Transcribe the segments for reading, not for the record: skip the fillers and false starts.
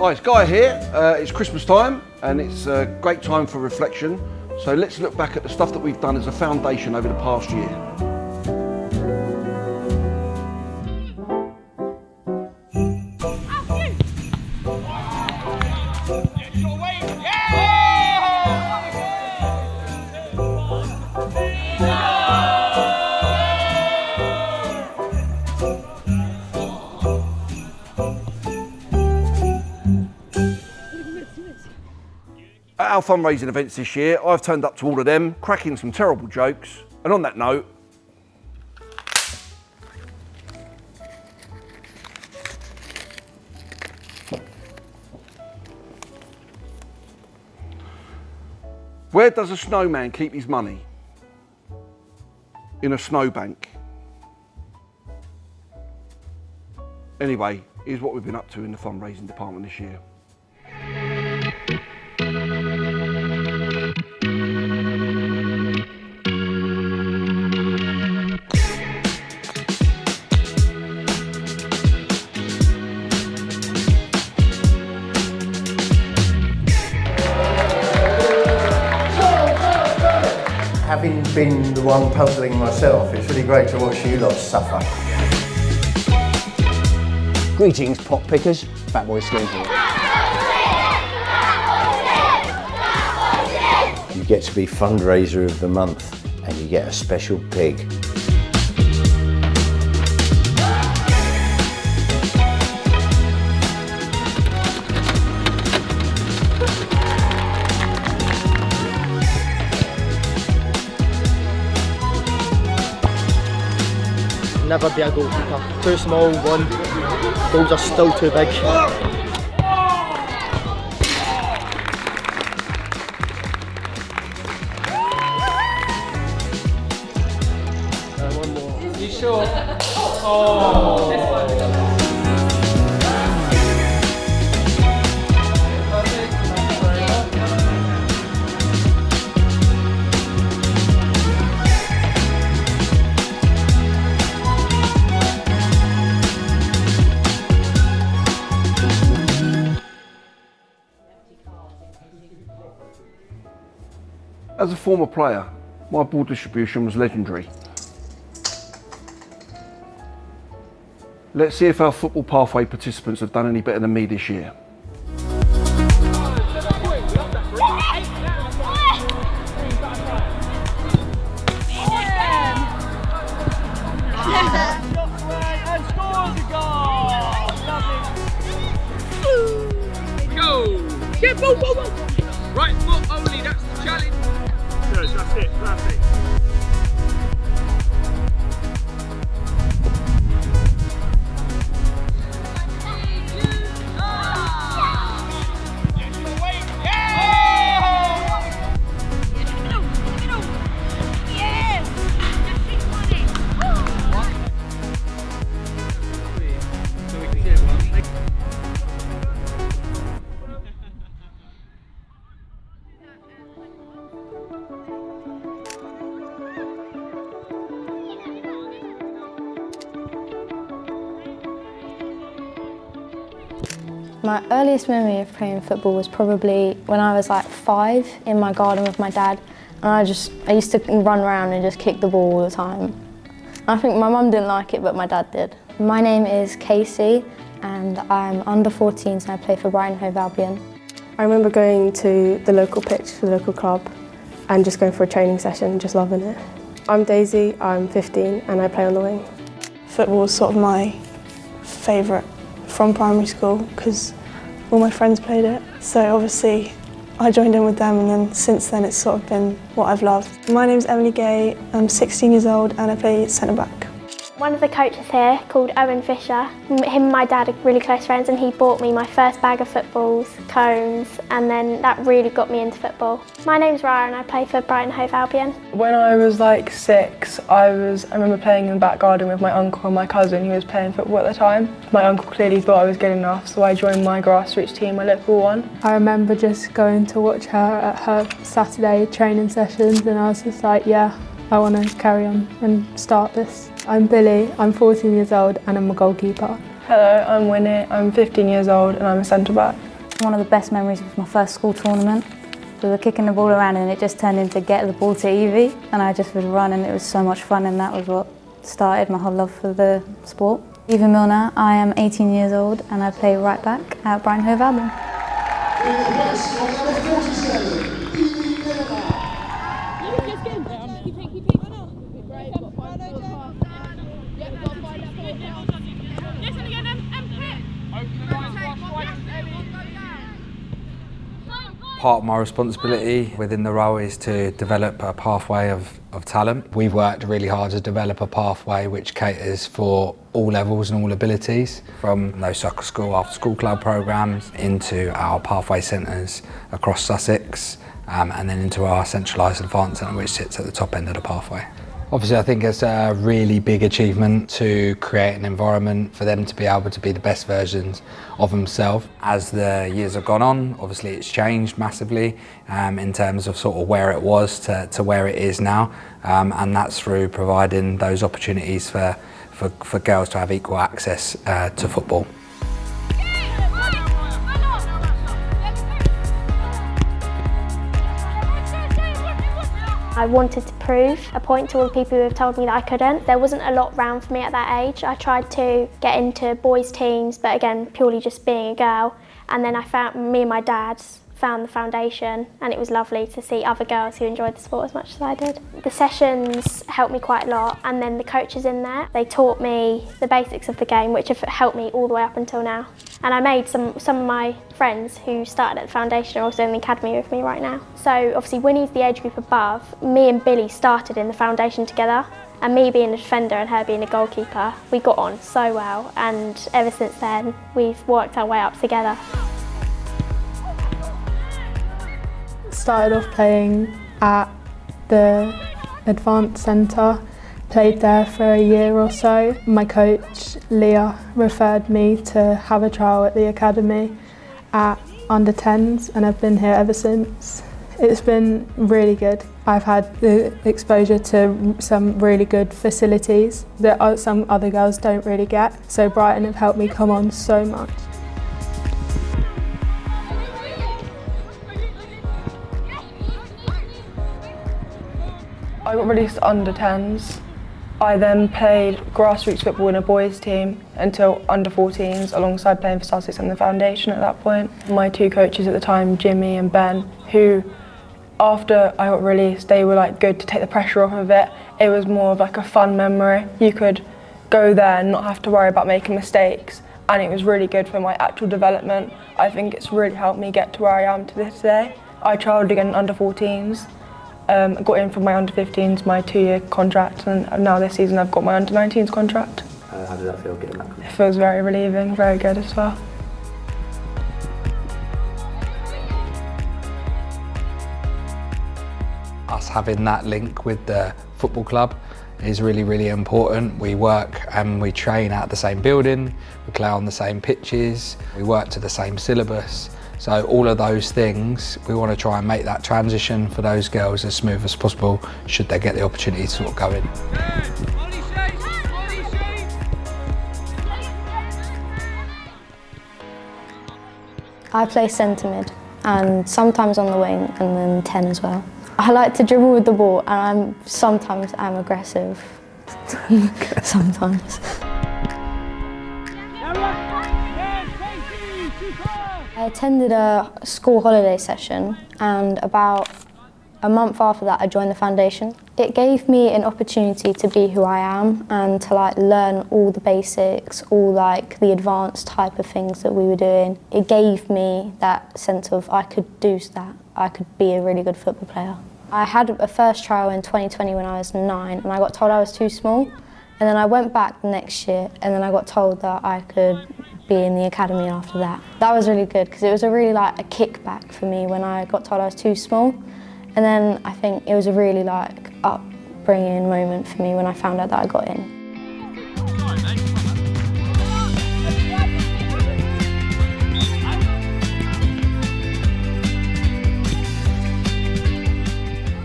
Hi, it's Guy here. It's Christmas time and it's a great time for reflection. So let's look back at the stuff that we've done as a foundation over the past year. At our fundraising events this year, I've turned up to all of them, cracking some terrible jokes. And on that note, where does a snowman keep his money? In a snowbank. Anyway, here's what we've been up to in the fundraising department this year. Having been the one puzzling myself, it's really great to watch you lot suffer. Greetings, pot pickers. Fat Boy Slim here. You get to be fundraiser of the month and you get a special pig. Never be a goalkeeper. Too small, one. Goals are still too big. One more. You sure? Oh. This one. As a former player, my ball distribution was legendary. Let's see if our football pathway participants have done any better than me this year. Get ball. Right foot only, that's the challenge. Good, that's it, perfect. My earliest memory of playing football was probably when I was like 5 in my garden with my dad, and I used to run around and just kick the ball all the time. I think my mum didn't like it, but my dad did. My name is Casey and I'm under 14s and I play for Brighton, Hove, Albion. I remember going to the local pitch for the local club and just going for a training session, just loving it. I'm Daisy, I'm 15 and I play on the wing. Football was sort of my favourite from primary school because all my friends played it. So obviously I joined in with them, and then since then it's sort of been what I've loved. My name's Emily Gay, I'm 16 years old and I play centre back. One of the coaches here, called Owen Fisher, him and my dad are really close friends, and he bought me my first bag of footballs, cones, and then that really got me into football. My name's Raya and I play for Brighton Hove Albion. When I was like 6, I remember playing in the back garden with my uncle and my cousin who was playing football at the time. My uncle clearly thought I was good enough, so I joined my grassroots team, my local one. I remember just going to watch her at her Saturday training sessions, and I was just like, yeah, I want to carry on and start this. I'm Billy, I'm 14 years old and I'm a goalkeeper. Hello, I'm Winnie, I'm 15 years old and I'm a centre back. One of the best memories was my first school tournament. We were kicking the ball around and it just turned into get the ball to Evie, and I just would run and it was so much fun, and that was what started my whole love for the sport. Evie Milner, I am 18 years old and I play right back at Brighton, Hove, Albion. Part of my responsibility within the role is to develop a pathway of talent. We've worked really hard to develop a pathway which caters for all levels and all abilities, from those soccer school, after school club programmes, into our pathway centres across Sussex, and then into our centralised advanced centre which sits at the top end of the pathway. Obviously, I think it's a really big achievement to create an environment for them to be able to be the best versions of themselves. As the years have gone on, obviously it's changed massively in terms of sort of where it was to where it is now, and that's through providing those opportunities for girls to have equal access to football. I wanted to prove a point to all the people who have told me that I couldn't. There wasn't a lot round for me at that age. I tried to get into boys' teams, but again, purely just being a girl. And then me and my dad found the foundation, and it was lovely to see other girls who enjoyed the sport as much as I did. The sessions helped me quite a lot, and then the coaches in there, they taught me the basics of the game, which have helped me all the way up until now. And I made some of my friends who started at the foundation are also in the academy with me right now. So obviously Winnie's the age group above. Me and Billy started in the foundation together, and me being a defender and her being a goalkeeper, we got on so well, and ever since then we've worked our way up together. Started off playing at the Advanced Centre, played there for a year or so. My coach, Leah, referred me to have a trial at the academy at under 10s, and I've been here ever since. It's been really good. I've had the exposure to some really good facilities that some other girls don't really get, so Brighton have helped me come on so much. I got released under 10s. I then played grassroots football in a boys team until under 14s, alongside playing for Sussex and the foundation at that point. My two coaches at the time, Jimmy and Ben, who after I got released, they were like good to take the pressure off of it. It was more of like a fun memory. You could go there and not have to worry about making mistakes, and it was really good for my actual development. I think it's really helped me get to where I am to this day. I trialled again in under 14s. Got in for my under 15s, my 2-year contract, and now this season I've got my under 19s contract. How did that feel getting that contract? It feels very relieving, very good as well. Us having that link with the football club is really, really important. We work and we train at the same building, we play on the same pitches, we work to the same syllabus. So all of those things, we want to try and make that transition for those girls as smooth as possible, should they get the opportunity to sort of go in. I play centre mid, and sometimes on the wing, and then 10 as well. I like to dribble with the ball, and sometimes I'm aggressive. Sometimes. I attended a school holiday session, and about a month after that I joined the foundation. It gave me an opportunity to be who I am and to like learn all the basics, all like the advanced type of things that we were doing. It gave me that sense of I could do that, I could be a really good football player. I had a first trial in 2020 when I was 9, and I got told I was too small, and then I went back the next year, and then I got told that I could be in the academy after that. That was really good because it was a really like a kickback for me when I got told I was too small, and then I think it was a really like upbringing moment for me when I found out that I got in.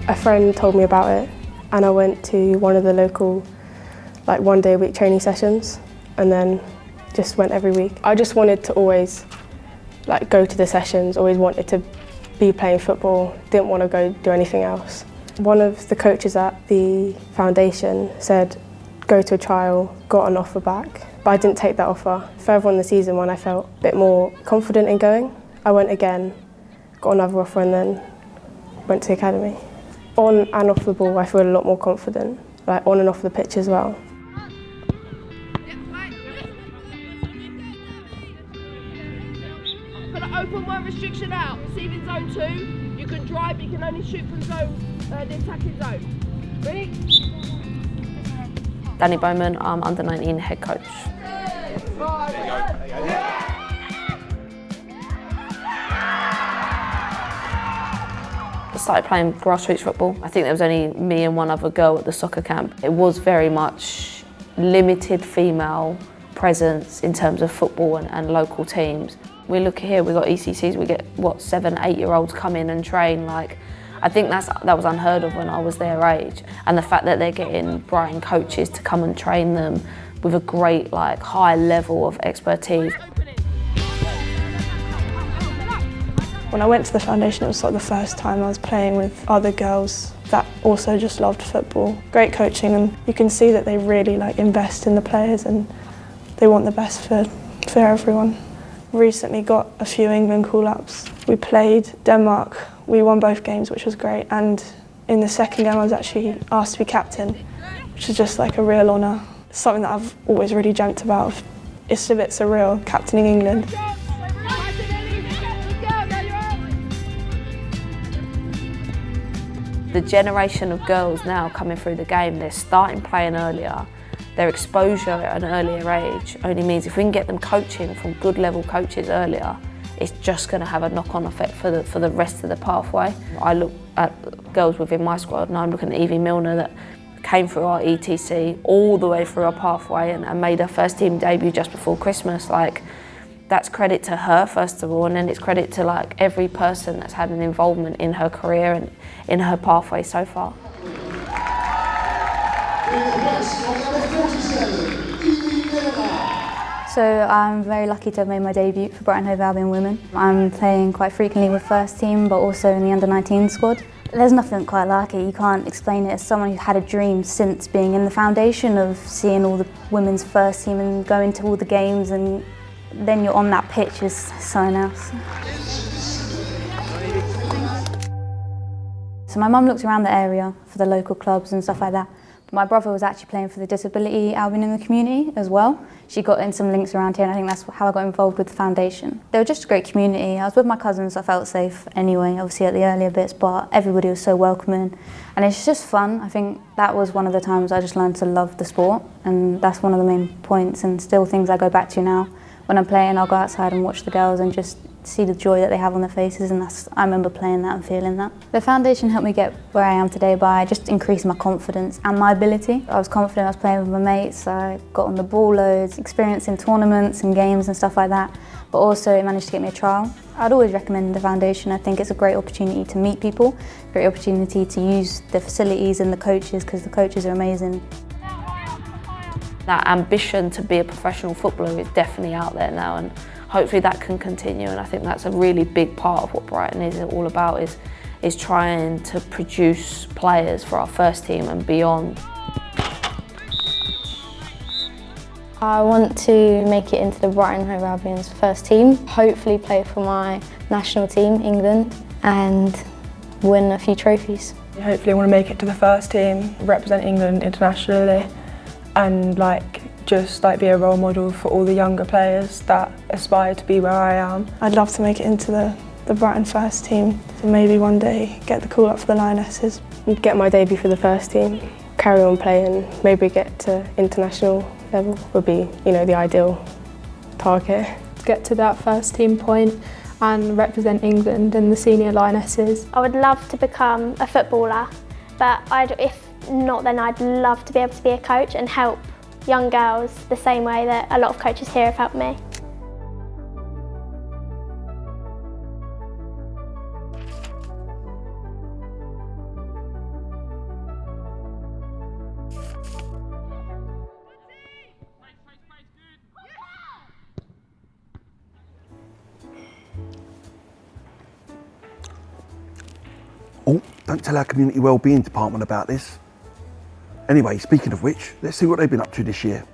A friend told me about it, and I went to one of the local like 1-day-a-week training sessions, and then just went every week. I just wanted to always like go to the sessions, always wanted to be playing football, didn't want to go do anything else. One of the coaches at the foundation said, go to a trial, got an offer back, but I didn't take that offer. Further on in the season, when I felt a bit more confident in going, I went again, got another offer and then went to the academy. On and off the ball, I feel a lot more confident, like on and off the pitch as well. Put an open one restriction out. Receiving zone 2. You can drive, but you can only shoot from the attacking zone. Ready? Danny Bowman, I'm under 19 head coach. I started playing grassroots football. I think there was only me and one other girl at the soccer camp. It was very much limited female presence in terms of football and local teams. We look here, we've got ECCs, we get, 7, 8-year-olds come in and train. Like, I think that was unheard of when I was their age. And the fact that they're getting Brighton coaches to come and train them with a great, high level of expertise. When I went to the foundation, it was the first time I was playing with other girls that also just loved football. Great coaching, and you can see that they really invest in the players and they want the best for everyone. Recently got a few England call-ups. We played Denmark, we won both games, which was great, and in the second game I was actually asked to be captain, which is just a real honour. It's something that I've always really dreamt about. It's a bit surreal, captaining England. The generation of girls now coming through the game, they're starting playing earlier. Their exposure at an earlier age only means if we can get them coaching from good level coaches earlier, it's just going to have a knock-on effect for the rest of the pathway. I look at girls within my squad and I'm looking at Evie Milner that came through our ETC all the way through our pathway and made her first team debut just before Christmas. That's credit to her first of all, and then it's credit to every person that's had an involvement in her career and in her pathway so far. So I'm very lucky to have made my debut for Brighton Hove Albion women. I'm playing quite frequently with first team, but also in the under-19 squad. There's nothing quite like it. You can't explain it. As someone who had a dream since being in the foundation of seeing all the women's first team and going to all the games, and then you're on that pitch is something else. So my mum looked around the area for the local clubs and stuff like that. My brother was actually playing for the Disability Albion in the community as well. She got in some links around here, and I think that's how I got involved with the foundation. They were just a great community. I was with my cousins, I felt safe anyway, obviously at the earlier bits, but everybody was so welcoming. And it's just fun. I think that was one of the times I just learned to love the sport, and that's one of the main points and still things I go back to now. When I'm playing, I'll go outside and watch the girls and just see the joy that they have on their faces, and I remember playing that and feeling that. The foundation helped me get where I am today by just increasing my confidence and my ability. I was confident, I was playing with my mates, I got on the ball loads, experiencing tournaments and games and stuff like that, but also it managed to get me a trial. I'd always recommend the foundation. I think it's a great opportunity to meet people, great opportunity to use the facilities and the coaches, because the coaches are amazing. That ambition to be a professional footballer is definitely out there now, and hopefully that can continue, and I think that's a really big part of what Brighton is all about, is trying to produce players for our first team and beyond. I want to make it into the Brighton Hove Albion's first team, hopefully play for my national team, England, and win a few trophies. Hopefully I want to make it to the first team, represent England internationally, and just be a role model for all the younger players that aspire to be where I am. I'd love to make it into the Brighton first team, to maybe one day get the call up for the Lionesses. Get my debut for the first team, carry on playing, maybe get to international level would be, the ideal target. Get to that first team point and represent England in the senior Lionesses. I would love to become a footballer, but if not, then I'd love to be able to be a coach and help young girls the same way that a lot of coaches here have helped me. Don't tell our community wellbeing department about this. Anyway, speaking of which, let's see what they've been up to this year.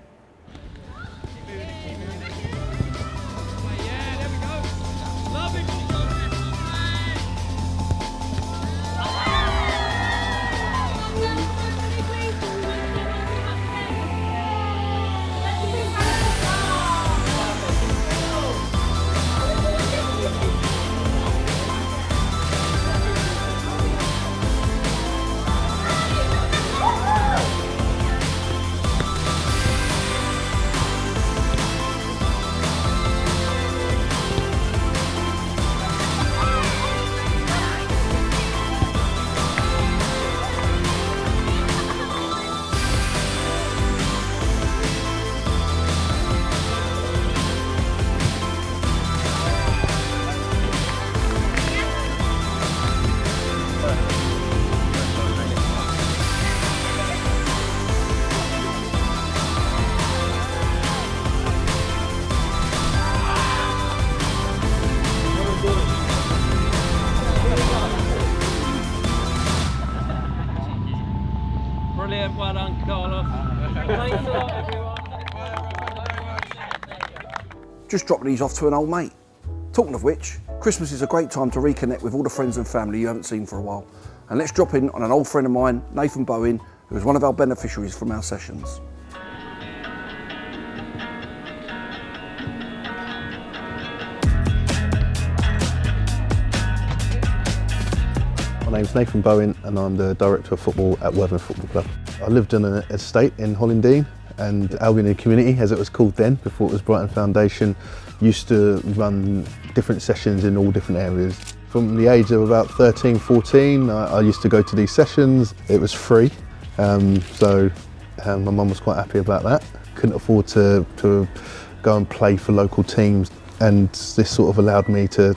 Brilliant, well done, Carlos. Thanks a lot, everyone. Just dropping these off to an old mate. Talking of which, Christmas is a great time to reconnect with all the friends and family you haven't seen for a while. And let's drop in on an old friend of mine, Nathan Bowen, who is one of our beneficiaries from our sessions. My name's Nathan Bowen and I'm the Director of Football at Woven Football Club. I lived in an estate in Hollandine, and Albion Community, as it was called then, before it was Brighton Foundation, used to run different sessions in all different areas. From the age of about 13, 14, I used to go to these sessions. It was free, so my mum was quite happy about that. Couldn't afford to go and play for local teams, and this sort of allowed me to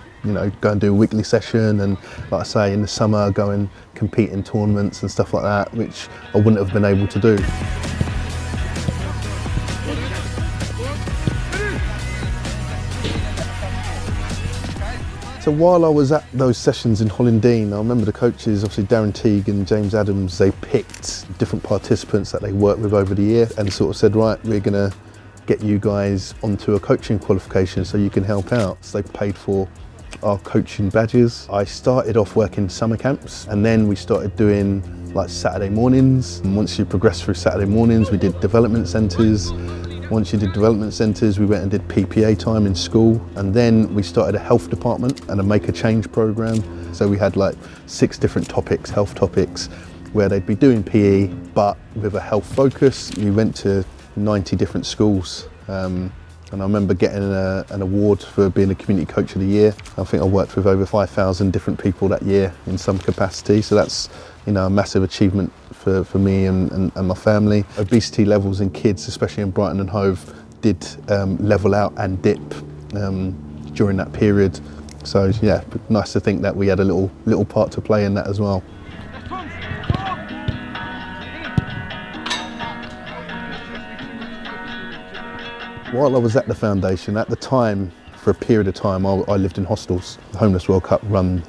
go and do a weekly session, and like I say, in the summer go and compete in tournaments and stuff like that, which I wouldn't have been able to do. So while I was at those sessions in Hollandine, I remember the coaches, obviously Darren Teague and James Adams, they picked different participants that they worked with over the year and sort of said, right, we're going to get you guys onto a coaching qualification so you can help out. So they paid for our coaching badges. I started off working summer camps, and then we started doing like Saturday mornings. And once you progress through Saturday mornings, we did development centres. Once you did development centres, we went and did PPA time in school, and then we started a health department and a Make a Change programme. So we had like 6 different topics, health topics, where they'd be doing PE, but with a health focus. We went to 90 different schools. And I remember getting an award for being a Community Coach of the Year. I think I worked with over 5,000 different people that year in some capacity, so that's a massive achievement for me and my family. Obesity levels in kids, especially in Brighton and Hove, did level out and dip during that period. So yeah, nice to think that we had a little part to play in that as well. While I was at the foundation, at the time, for a period of time, I lived in hostels. The Homeless World Cup run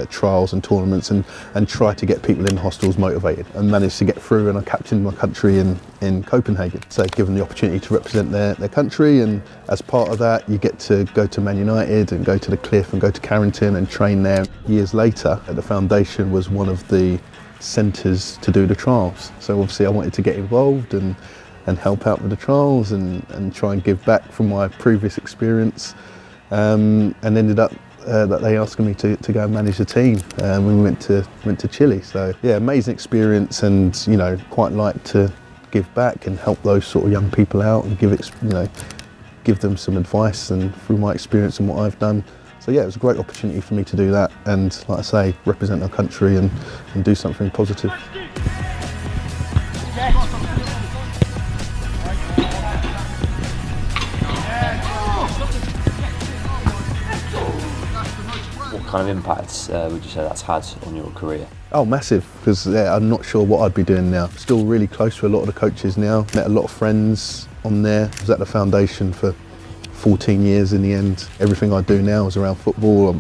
trials and tournaments and tried to get people in hostels motivated, and managed to get through, and I captained my country in Copenhagen. So given the opportunity to represent their country, and as part of that you get to go to Man United and go to the Cliff and go to Carrington and train there. Years later, the foundation was one of the centres to do the trials. So obviously I wanted to get involved and help out with the trials and try and give back from my previous experience, and ended up that they asked me to go and manage the team when we went to Chile. So yeah, amazing experience, and quite like to give back and help those sort of young people out and give them some advice and through my experience and what I've done. So yeah, it was a great opportunity for me to do that, and like I say, represent our country and do something positive. What kind of impact would you say that's had on your career? Oh, massive, because I'm not sure what I'd be doing now. Still really close to a lot of the coaches now. Met a lot of friends on there. I was at the foundation for 14 years in the end. Everything I do now is around football.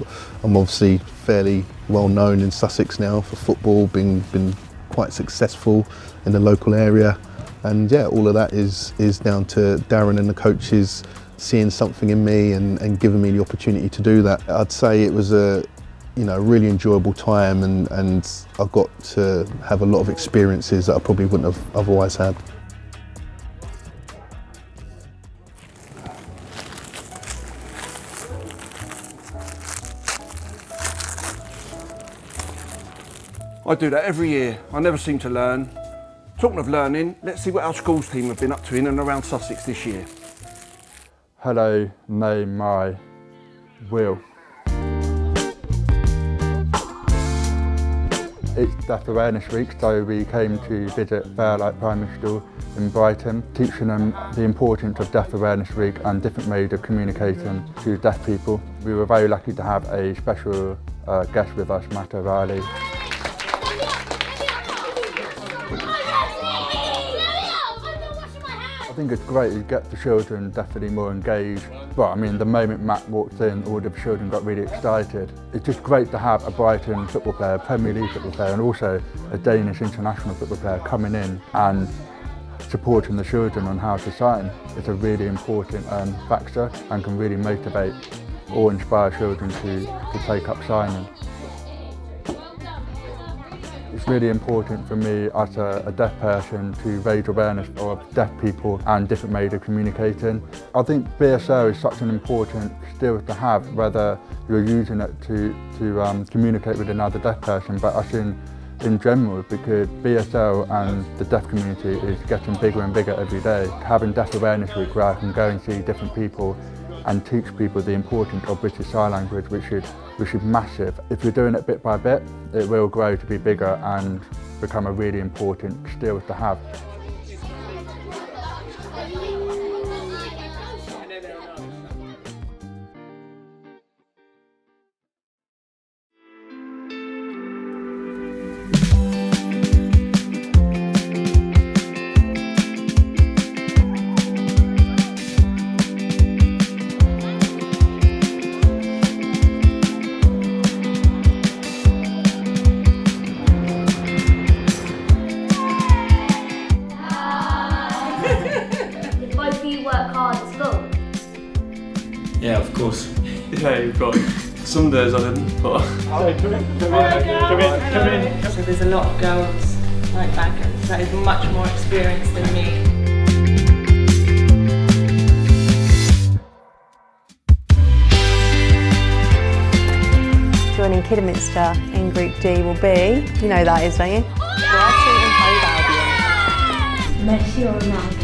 I'm obviously fairly well known in Sussex now for football, been quite successful in the local area. And yeah, all of that is down to Darren and the coaches seeing something in me and giving me the opportunity to do that. I'd say it was a really enjoyable time, and I got to have a lot of experiences that I probably wouldn't have otherwise had. I do that every year. I never seem to learn. Talking of learning, let's see what our schools team have been up to in and around Sussex this year. Hello, name my Will. It's Deaf Awareness Week, so we came to visit Fairlight Primary School in Brighton, teaching them the importance of Deaf Awareness Week and different ways of communicating to deaf people. We were very lucky to have a special guest with us, Matt O'Reilly. I think it's great to get the children definitely more engaged. Well, I mean, the moment Matt walked in, all the children got really excited. It's just great to have a Brighton football player, a Premier League football player, and also a Danish international football player coming in and supporting the children on how to sign. It's a really important factor and can really motivate or inspire children to take up signing. It's really important for me as a deaf person to raise awareness of deaf people and different ways of communicating. I think BSL is such an important skill to have, whether you're using it to communicate with another deaf person, but us in general, because BSL and the deaf community is getting bigger and bigger every day. Having Deaf Awareness Week where I can go and see different people and teach people the importance of British Sign Language, which is massive. If you're doing it bit by bit, it will grow to be bigger and become a really important skill to have. Yeah, of course. Yeah, you've got some days I didn't, but... Come in. So there's a lot of girls like backers that is much more experienced than me. Joining Kidderminster in Group D will be, you know that is, don't you? Brighton and Hove Albion. Messi or Ronaldo?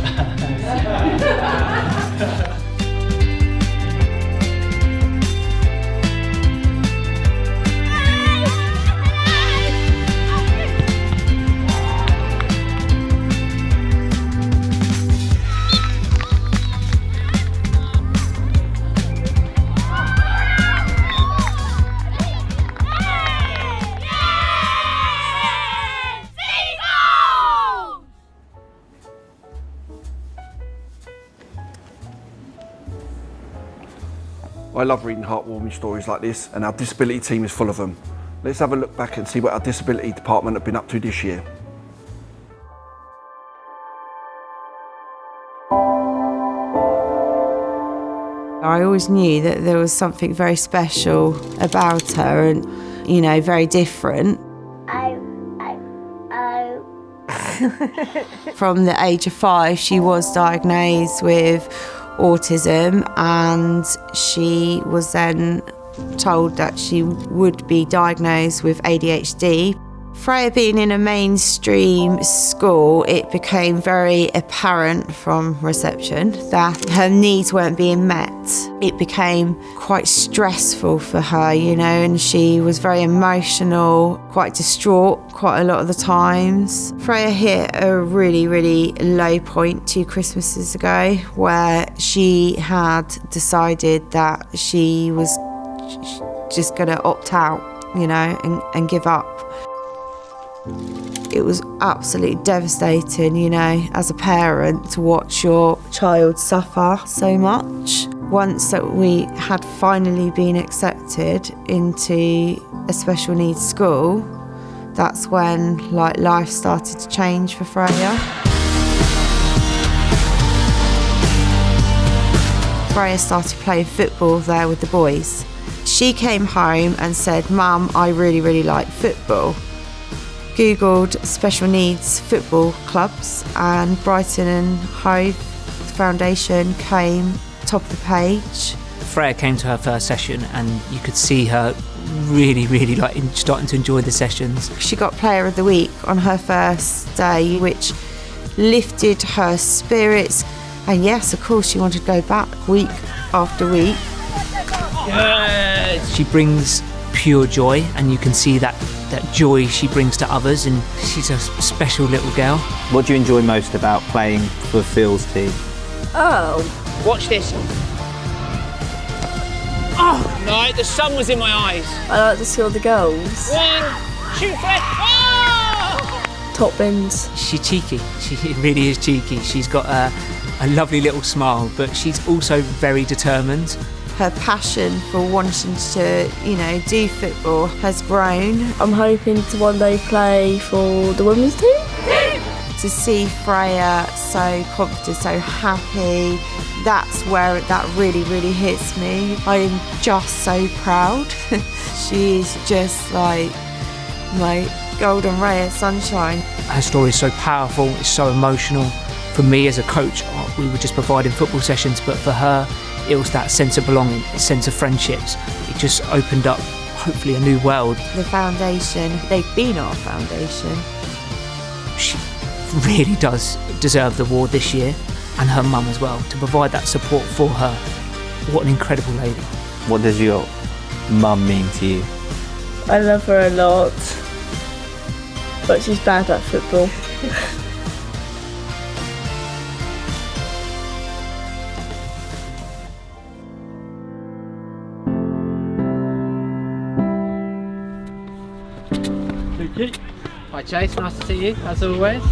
I love reading heartwarming stories like this, and our disability team is full of them. Let's have a look back and see what our disability department have been up to this year. I always knew that there was something very special about her and, you know, very different. From the age of 5, she was diagnosed with autism, and she was then told that she would be diagnosed with ADHD. Freyja being in a mainstream school, it became very apparent from reception that her needs weren't being met. It became quite stressful for her, you know, and she was very emotional, quite distraught quite a lot of the times. Freyja hit a really, really low point 2 Christmases ago where she had decided that she was just going to opt out, you know, and give up. It was absolutely devastating, you know, as a parent to watch your child suffer so much. Once that we had finally been accepted into a special needs school, that's when life started to change for Freyja. Freyja started playing football there with the boys. She came home and said, "Mum, I really, really like football." Googled special needs football clubs and Brighton and Hove Foundation came top of the page. Freyja came to her first session and you could see her really, really starting to enjoy the sessions. She got Player of the Week on her first day, which lifted her spirits. And yes, of course, she wanted to go back week after week. She brings pure joy, and you can see that joy she brings to others, and she's a special little girl. What do you enjoy most about playing for Phil's team? Oh, watch this. Oh, no, the sun was in my eyes. I like to see all the goals. 1, 2, 3, oh! Top bins. She's cheeky, she really is cheeky. She's got a lovely little smile, but she's also very determined. Her passion for wanting to, do football has grown. I'm hoping to one day play for the women's team. To see Freyja so confident, so happy, that's where that really, really hits me. I am just so proud. She's just like my golden ray of sunshine. Her story is so powerful, it's so emotional. For me as a coach, we were just providing football sessions, but for her, it was that sense of belonging, a sense of friendships. It just opened up, hopefully, a new world. The foundation, they've been our foundation. She really does deserve the award this year, and her mum as well, to provide that support for her. What an incredible lady. What does your mum mean to you? I love her a lot, but she's bad at football. Hi Chase, nice to see you, as always.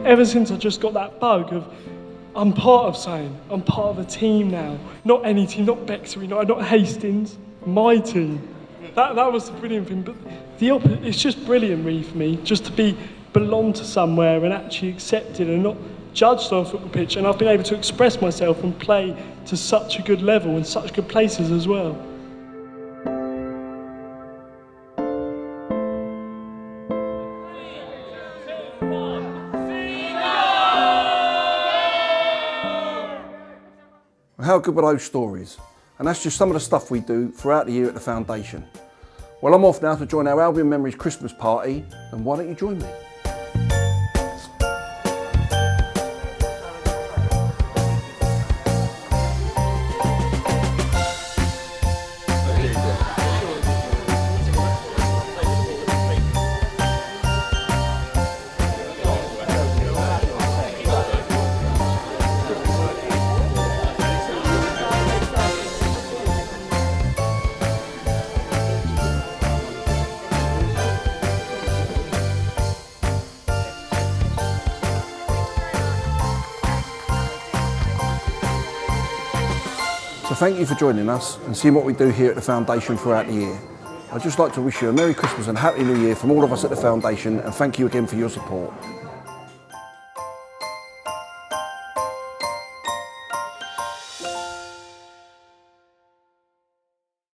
Ever since I just got that bug of, I'm part of something, I'm part of a team now. Not any team, not Bexley, not Hastings, my team. That was the brilliant thing, but it's just brilliant really for me, just to belong to somewhere and actually accepted and not judged on a football pitch, and I've been able to express myself and play to such a good level in such good places as well. How good were those stories? And that's just some of the stuff we do throughout the year at the Foundation. Well, I'm off now to join our Albion Memories Christmas party, and why don't you join me? So thank you for joining us and seeing what we do here at the Foundation throughout the year. I'd just like to wish you a Merry Christmas and Happy New Year from all of us at the Foundation, and thank you again for your support.